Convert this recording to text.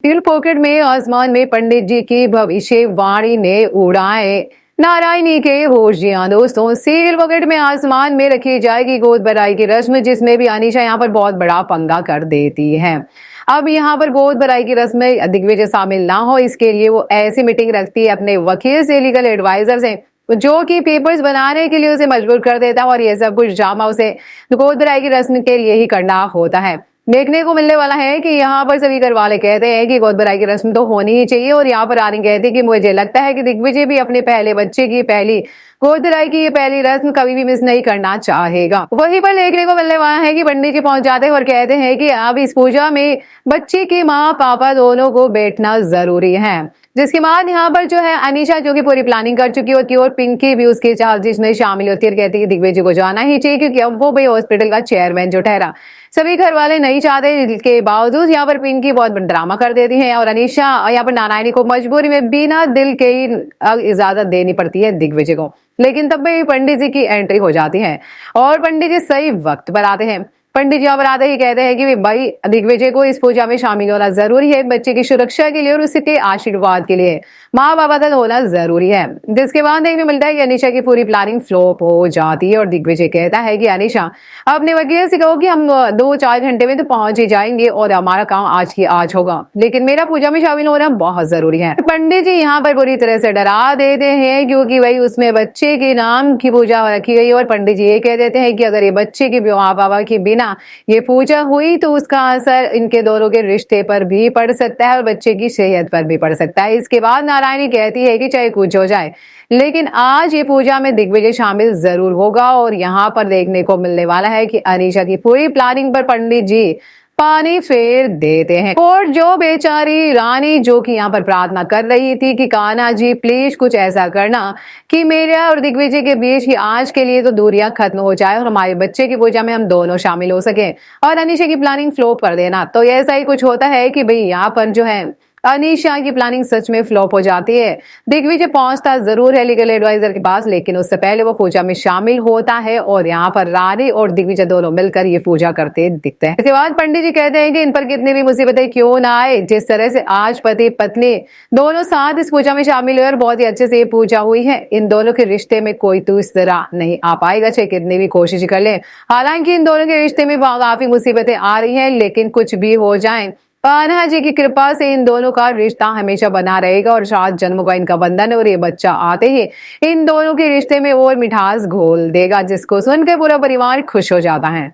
तिल पॉकेट में आसमान में पंडित जी की भविष्यवाणी ने उड़ाए नारायणी के होशियां। दोस्तों, सील पॉकेट में आसमान में रखी जाएगी गोद भराई की रस्म, जिसमें भी अनीशा यहाँ पर बहुत बड़ा पंगा कर देती है। अब यहाँ पर गोद भराई की रस्म में दिग्विजय शामिल ना हो, इसके लिए वो ऐसी मीटिंग रखती है अपने वकील से, लीगल एडवाइजर से, जो कि पेपर्स बनाने के लिए उसे मजबूर कर देता है और ये सब कुछ ड्रामा उसे गोद भराई की रस्म के लिए ही करना होता है। देखने को मिलने वाला है कि यहाँ पर सभी घर वाले कहते हैं कि गोद भराई की रस्म तो होनी ही चाहिए, और यहाँ पर आनी कहती है कि मुझे लगता है कि दिग्विजय भी अपने पहले बच्चे की पहली गोद भराई की ये पहली रस्म कभी भी मिस नहीं करना चाहेगा। वहीं पर देखने को मिलने वाला है कि पंडित जी पहुंच जाते हैं और कहते हैं कि अब इस पूजा में बच्चे की माँ पापा दोनों को बैठना जरूरी है। जिसके बाद यहाँ पर जो है अनीशा, जो कि पूरी प्लानिंग कर चुकी होती है, और पिंकी भी उसके चार्जेस में शामिल होती है, कहती है कि दिग्विजय को जाना ही चाहिए, क्योंकि अब वो भाई हॉस्पिटल का चेयरमैन जो ठहरा। सभी घर वाले नहीं चाहते के बावजूद यहाँ पर पिंकी बहुत ड्रामा कर देती है, और अनीशा यहाँ पर नारायणी को मजबूरी में बिना दिल के ही इजाजत देनी पड़ती है दिग्विजय को। लेकिन तब भी पंडित जी की एंट्री हो जाती है और पंडित जी सही वक्त पर आते हैं। पंडित जी यहाँ पर आते ही कहते हैं कि भाई दिग्विजय को इस पूजा में शामिल होना जरूरी है, बच्चे की सुरक्षा के लिए और उसके आशीर्वाद के लिए माँ बाबा का होना जरूरी है। जिसके बाद देखने मिलता है कि अनीशा की पूरी प्लानिंग फ्लॉप हो जाती है और दिग्विजय कहता है कि अनीशा, अपने वकील से कहो कि हम 2-4 घंटे में तो पहुंच ही जाएंगे और हमारा काम आज की आज होगा, लेकिन मेरा पूजा में शामिल होना बहुत जरूरी है। पंडित जी यहाँ पर बुरी तरह से डरा देते हैं, क्योंकि वही उसमें बच्चे के नाम की पूजा रखी गई, और पंडित जी ये कह देते हैं कि अगर ये बच्चे की माँ बाबा के बिना ये पूजा हुई तो उसका असर इनके दोनों के रिश्ते पर भी पड़ सकता है और बच्चे की सेहत पर भी पड़ सकता है। इसके बाद नारायणी कहती है कि चाहे कुछ हो जाए, लेकिन आज ये पूजा में दिग्विजय शामिल जरूर होगा। और यहाँ पर देखने को मिलने वाला है कि अनीशा की पूरी प्लानिंग पर पंडित जी पानी फेर देते हैं। और जो बेचारी रानी, जो कि यहाँ पर प्रार्थना कर रही थी कि कान्हा जी प्लीज कुछ ऐसा करना कि मेरे और दिग्विजय के बीच ही आज के लिए तो दूरियां खत्म हो जाए और हमारे बच्चे की पूजा में हम दोनों शामिल हो सके, और अनीशा की प्लानिंग फ्लॉप कर देना। तो ऐसा ही कुछ होता है कि भाई यहाँ पर जो है अनीशा की प्लानिंग सच में फ्लॉप हो जाती है। दिग्विजय पहुंचता जरूर है लीगल एडवाइजर के पास, लेकिन उससे पहले वो पूजा में शामिल होता है और यहाँ पर रानी और दिग्विजय दोनों मिलकर ये पूजा करते दिखते हैं। इसके बाद पंडित जी कहते हैं कि इन पर कितनी भी मुसीबतें क्यों ना आए, जिस तरह से आज पति पत्नी दोनों साथ इस पूजा में शामिल हुए और बहुत ही अच्छे से ये पूजा हुई है, इन दोनों के रिश्ते में कोई तो इस तरह नहीं आ पाएगा, चाहे कितनी भी कोशिश कर ले। हालांकि इन दोनों के रिश्ते में काफी मुसीबतें आ रही है, लेकिन कुछ भी हो जाए कान्हा जी की कृपा से इन दोनों का रिश्ता हमेशा बना रहेगा, और 7 जन्मों का इनका बंधन है, और ये बच्चा आते ही इन दोनों के रिश्ते में और मिठास घोल देगा, जिसको सुनकर पूरा परिवार खुश हो जाता है।